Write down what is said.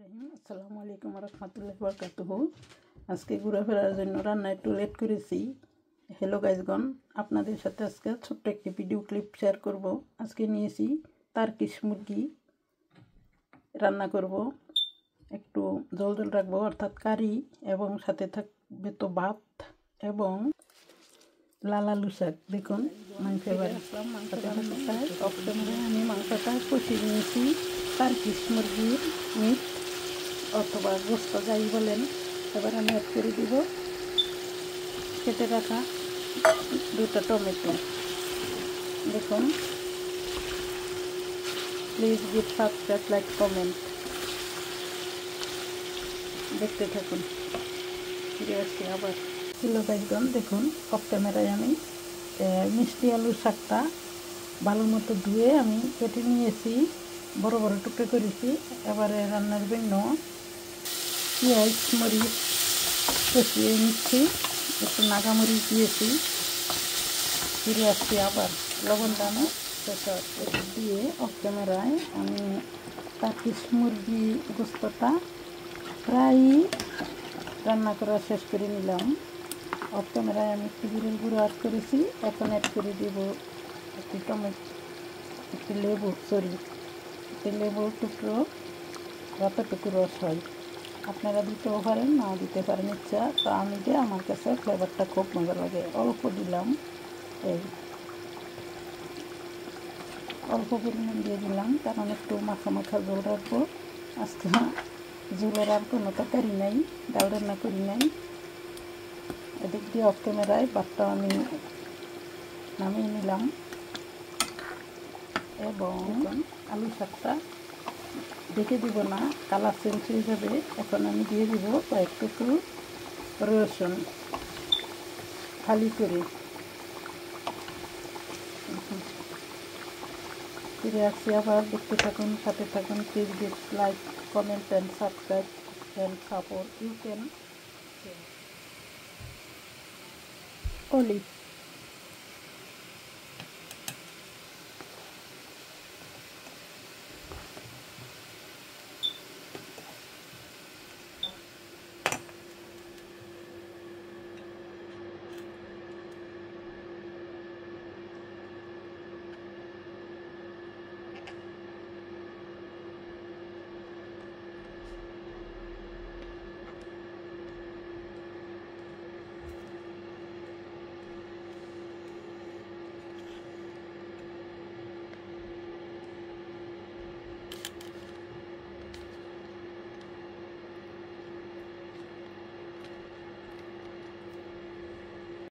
আসসালামু আলাইকুম রহমতুল্লাহি বারাকাতুহু। আজকে ঘোরাফেরার জন্য রান্না একটু লেট করেছি। হ্যালো গাইজগণ, আপনাদের সাথে আজকে ছোট্ট একটি ভিডিও ক্লিপ শেয়ার করব। আজকে নিয়েছি টার্কিশ মুরগি রান্না করব, একটু জল জল রাখবো অর্থাৎ কারি, এবং সাথে থাকবে তো ভাত এবং লাল আলু শাক। দেখুন মাই ফেভারিট। আমি মাংসটা কষিয়ে নিয়েছি টার্কিশ মুরগির মিট অথবা গোস্ত যাই বলেন। এবার আমি অ্যাড করে দিব কেটে রাখা দুটো টমেটো। দেখুন, please give subscribe, like, comment. দেখতে থাকুন, ফিরে আসছি আবার। হ্যালো গাইজগণ, দেখুন অফ ক্যামেরায় আমি মিষ্টি আলুর শাকটা ভালো মতো ধুয়ে আমি কেটে নিয়েছি, বড় বড় টুকরো করেছি। এবারে রান্নার জন্য পেঁয়াজ মরিচ কষিয়ে নিচ্ছি, একটু নাগামরিচ দিয়েছি। ফিরে আসছি আবার। লবণটা আমি দিয়ে অফ ক্যামেরায় আমি টার্কিশ মুরগি গোস্তটা প্রায় রান্না করা শেষ করে নিলাম। অফ ক্যামেরায় আমি একটু জিরের গুঁড়ো অ্যাড করেছি। এখন অ্যাড করে দেব একটি একটি লেবুর টুকরো, যতটুকু রস হয়। আপনারা দিতেও পারেন, নাও দিতে পারেন ইচ্ছা। তো আমি যে আমার কাছে ফ্লেভারটা খুব মজা লাগে, অল্প দিলাম। এই অল্প পরিমাণ দিয়ে দিলাম, কারণ একটু মাখা মাখা ঝোল রাখবো। আজকে ঝোলের আর কোনো তরকারি নাই, ডাল রান্না করি নাই। এদিক দিয়ে অফ ক্যামেরায় ভাতটা আমি নামিয়ে নিলাম এবং আলু শাকটা দেখে দিব না, কালার চেঞ্জ হয়ে যাবে। এখন আমি দিয়ে দিব কয়েক টুকরো রসুন খালি করে। ফিরে আসছি আবার, দেখতে থাকুন, সাথে থাকুন। Please give like, comment and subscribe and support. You can olive